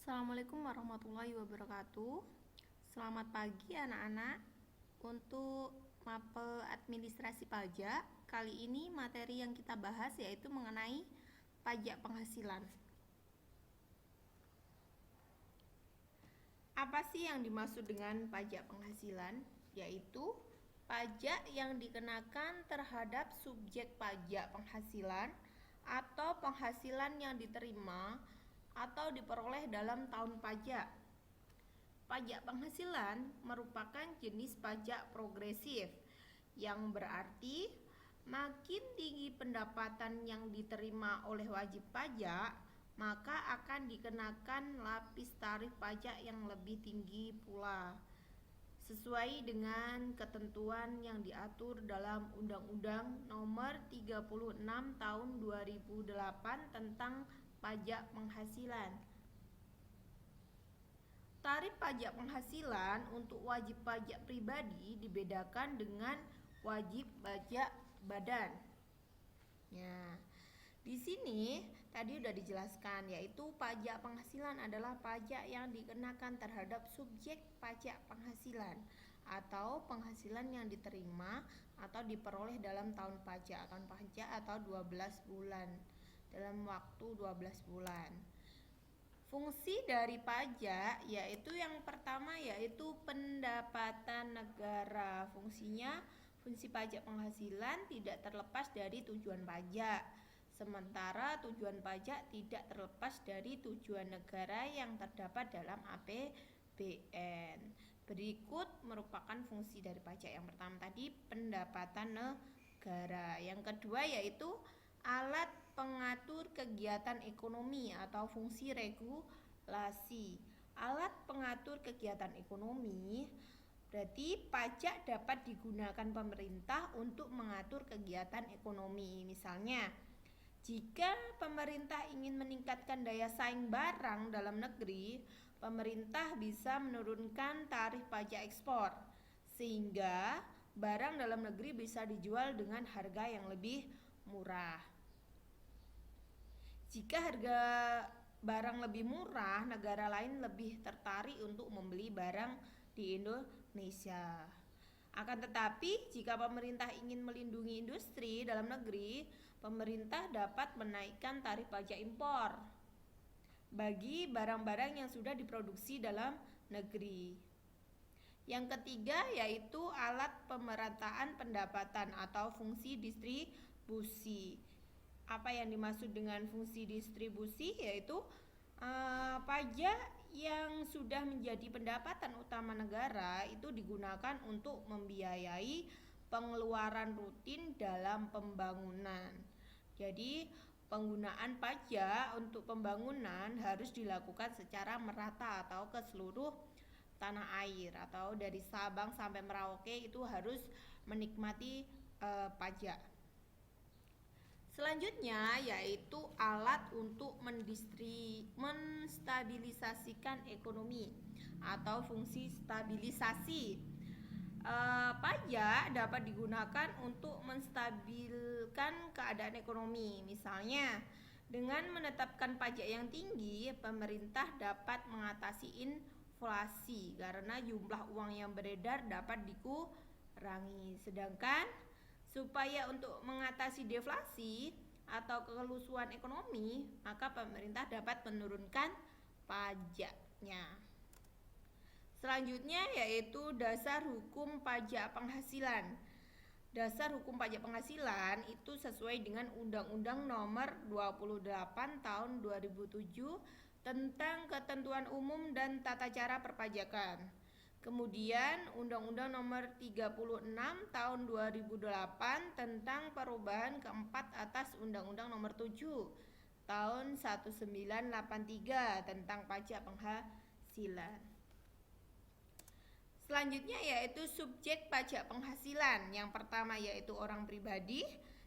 Assalamualaikum warahmatullahi wabarakatuh. Selamat pagi anak-anak. Untuk mapel administrasi pajak, kali ini materi yang kita bahas yaitu mengenai pajak penghasilan. Apa sih yang dimaksud dengan pajak penghasilan? Yaitu pajak yang dikenakan terhadap subjek pajak penghasilan atau penghasilan yang diterima atau diperoleh dalam tahun pajak. Pajak penghasilan merupakan jenis pajak progresif yang berarti makin tinggi pendapatan yang diterima oleh wajib pajak, maka akan dikenakan lapis tarif pajak yang lebih tinggi pula, sesuai dengan ketentuan yang diatur dalam Undang-Undang Nomor 36 Tahun 2008 tentang pajak penghasilan. Tarif pajak penghasilan untuk wajib pajak pribadi dibedakan dengan wajib pajak badan. Ya, di sini tadi udah dijelaskan, yaitu pajak penghasilan adalah pajak yang dikenakan terhadap subjek pajak penghasilan atau penghasilan yang diterima atau diperoleh dalam tahun pajak atau 12 bulan, dalam waktu 12 bulan. Fungsi dari pajak yaitu yang pertama yaitu pendapatan negara. Fungsi pajak penghasilan tidak terlepas dari tujuan pajak. Sementara tujuan pajak tidak terlepas dari tujuan negara yang terdapat dalam APBN. Berikut merupakan fungsi dari pajak. Yang pertama tadi pendapatan negara. Yang kedua yaitu alat pengatur kegiatan ekonomi atau fungsi regulasi. Alat pengatur kegiatan ekonomi berarti pajak dapat digunakan pemerintah untuk mengatur kegiatan ekonomi. Misalnya, jika pemerintah ingin meningkatkan daya saing barang dalam negeri, pemerintah bisa menurunkan tarif pajak ekspor, sehingga barang dalam negeri bisa dijual dengan harga yang lebih murah. Jika harga barang lebih murah, negara lain lebih tertarik untuk membeli barang di Indonesia. Akan tetapi, jika pemerintah ingin melindungi industri dalam negeri, pemerintah dapat menaikkan tarif pajak impor bagi barang-barang yang sudah diproduksi dalam negeri. Yang ketiga yaitu alat pemerataan pendapatan atau fungsi distribusi. Apa yang dimaksud dengan fungsi distribusi? Yaitu pajak yang sudah menjadi pendapatan utama negara itu digunakan untuk membiayai pengeluaran rutin dalam pembangunan. Jadi penggunaan pajak untuk pembangunan harus dilakukan secara merata atau ke seluruh tanah air, atau dari Sabang sampai Merauke itu harus menikmati pajak. Selanjutnya yaitu alat untuk menstabilisasikan ekonomi atau fungsi stabilisasi. Pajak dapat digunakan untuk menstabilkan keadaan ekonomi. Misalnya, dengan menetapkan pajak yang tinggi, pemerintah dapat mengatasi inflasi karena jumlah uang yang beredar dapat dikurangi. Sedangkan supaya untuk mengatasi deflasi atau kelusuan ekonomi, maka pemerintah dapat menurunkan pajaknya. Selanjutnya yaitu dasar hukum pajak penghasilan. Dasar hukum pajak penghasilan itu sesuai dengan Undang-Undang Nomor 28 Tahun 2007 tentang Ketentuan Umum dan Tata Cara Perpajakan. Kemudian Undang-Undang Nomor 36 Tahun 2008 tentang perubahan keempat atas Undang-Undang Nomor 7 Tahun 1983 tentang pajak penghasilan. Selanjutnya yaitu subjek pajak penghasilan. Yang pertama yaitu orang pribadi,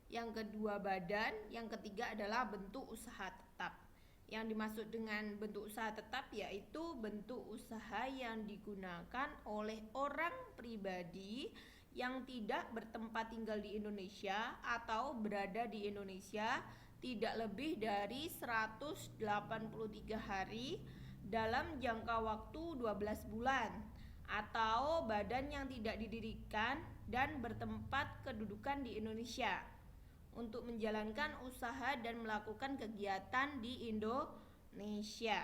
yang kedua badan, yang ketiga adalah bentuk usaha tetap. Yang dimaksud dengan bentuk usaha tetap yaitu bentuk usaha yang digunakan oleh orang pribadi yang tidak bertempat tinggal di Indonesia atau berada di Indonesia tidak lebih dari 183 hari dalam jangka waktu 12 bulan atau badan yang tidak didirikan dan bertempat kedudukan di Indonesia untuk menjalankan usaha dan melakukan kegiatan di Indonesia.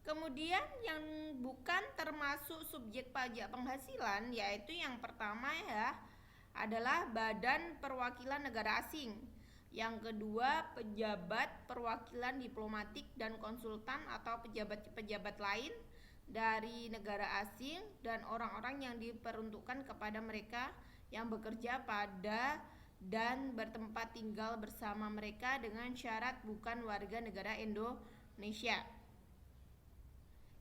Kemudian yang bukan termasuk subjek pajak penghasilan, yaitu yang pertama ya adalah Badan Perwakilan Negara Asing. Yang kedua, pejabat perwakilan diplomatik dan konsultan atau pejabat-pejabat lain dari negara asing dan orang-orang yang diperuntukkan kepada mereka yang bekerja pada dan bertempat tinggal bersama mereka dengan syarat bukan warga negara Indonesia.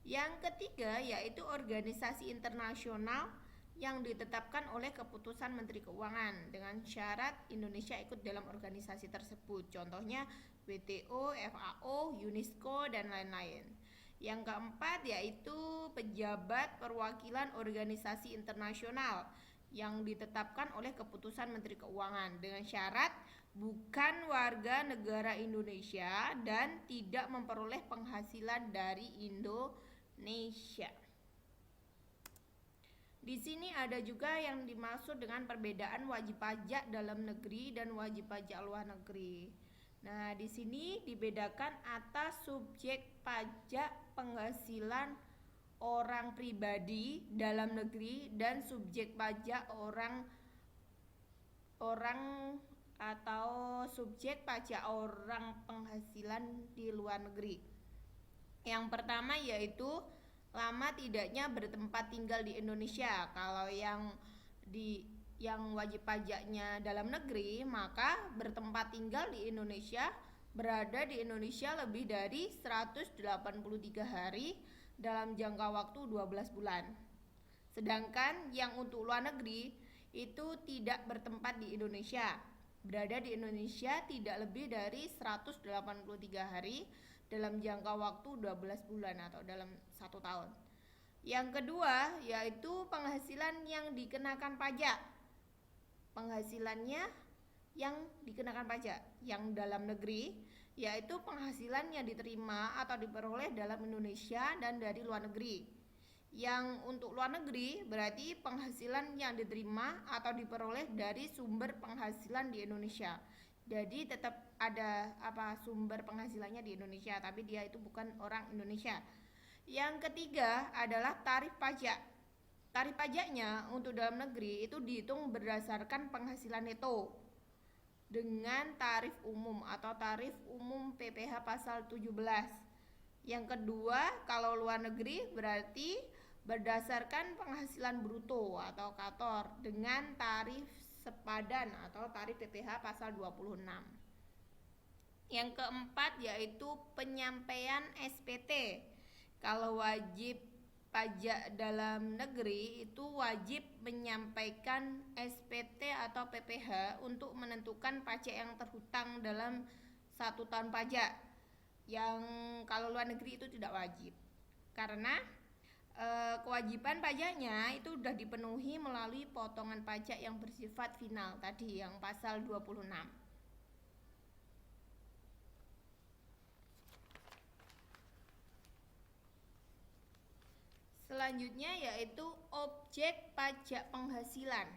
Yang ketiga yaitu organisasi internasional yang ditetapkan oleh keputusan Menteri Keuangan dengan syarat Indonesia ikut dalam organisasi tersebut. Contohnya WTO, FAO, UNESCO, dan lain-lain. Yang keempat yaitu pejabat perwakilan organisasi internasional yang ditetapkan oleh keputusan Menteri Keuangan dengan syarat bukan warga negara Indonesia dan tidak memperoleh penghasilan dari Indonesia. Di sini ada juga yang dimaksud dengan perbedaan wajib pajak dalam negeri dan wajib pajak luar negeri. Nah, di sini dibedakan atas subjek pajak penghasilan orang pribadi dalam negeri dan subjek pajak orang atau subjek pajak orang penghasilan di luar negeri. Yang pertama yaitu lama tidaknya bertempat tinggal di Indonesia. Kalau yang wajib pajaknya dalam negeri, maka bertempat tinggal di Indonesia, berada di Indonesia lebih dari 183 hari dalam jangka waktu 12 bulan. Sedangkan yang untuk luar negeri itu tidak bertempat di Indonesia, berada di Indonesia tidak lebih dari 183 hari dalam jangka waktu 12 bulan atau dalam 1 tahun. Yang kedua yaitu penghasilan yang dikenakan pajak. Penghasilannya yang dikenakan pajak yang dalam negeri yaitu penghasilan yang diterima atau diperoleh dalam Indonesia dan dari luar negeri. Yang untuk luar negeri berarti penghasilan yang diterima atau diperoleh dari sumber penghasilan di Indonesia. Jadi tetap ada sumber penghasilannya di Indonesia, tapi dia itu bukan orang Indonesia. Yang ketiga adalah tarif pajak. Tarif pajaknya untuk dalam negeri itu dihitung berdasarkan penghasilan neto dengan tarif umum atau tarif umum PPh pasal 17. Yang kedua, kalau luar negeri berarti berdasarkan penghasilan bruto atau KATOR dengan tarif sepadan atau tarif PPh pasal 26. Yang keempat yaitu penyampaian SPT. Kalau wajib pajak dalam negeri itu wajib menyampaikan SPT atau PPh untuk menentukan pajak yang terhutang dalam 1 tahun pajak. Yang kalau luar negeri itu tidak wajib. Karena kewajiban pajaknya itu sudah dipenuhi melalui potongan pajak yang bersifat final tadi yang pasal 26. Selanjutnya yaitu objek pajak penghasilan.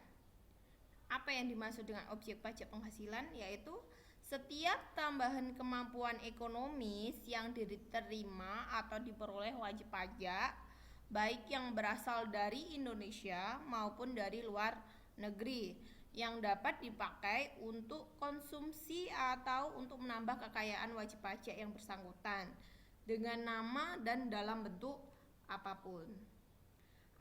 Apa yang dimaksud dengan objek pajak penghasilan? Yaitu setiap tambahan kemampuan ekonomis yang diterima atau diperoleh wajib pajak baik yang berasal dari Indonesia maupun dari luar negeri yang dapat dipakai untuk konsumsi atau untuk menambah kekayaan wajib pajak yang bersangkutan dengan nama dan dalam bentuk apapun.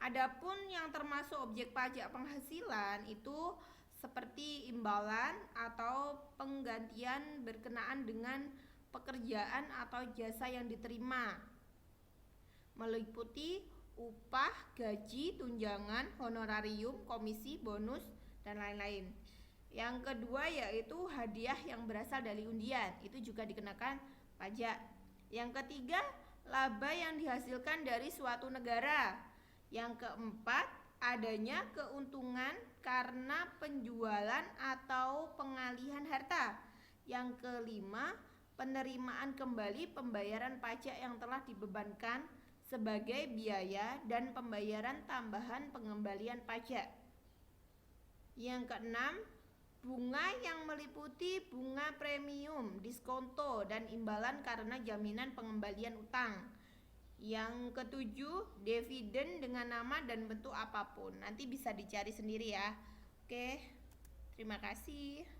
Adapun yang termasuk objek pajak penghasilan itu seperti imbalan atau penggantian berkenaan dengan pekerjaan atau jasa yang diterima, meliputi upah, gaji, tunjangan, honorarium, komisi, bonus, dan lain-lain. Yang kedua yaitu hadiah yang berasal dari undian, itu juga dikenakan pajak. Yang ketiga, laba yang dihasilkan dari suatu negara. Yang keempat, adanya keuntungan karena penjualan atau pengalihan harta. Yang kelima, penerimaan kembali pembayaran pajak yang telah dibebankan sebagai biaya dan pembayaran tambahan pengembalian pajak. Yang keenam, bunga yang meliputi bunga premium, diskonto, dan imbalan karena jaminan pengembalian utang. Yang ketujuh, dividen dengan nama dan bentuk apapun. Nanti bisa dicari sendiri ya. Oke, terima kasih.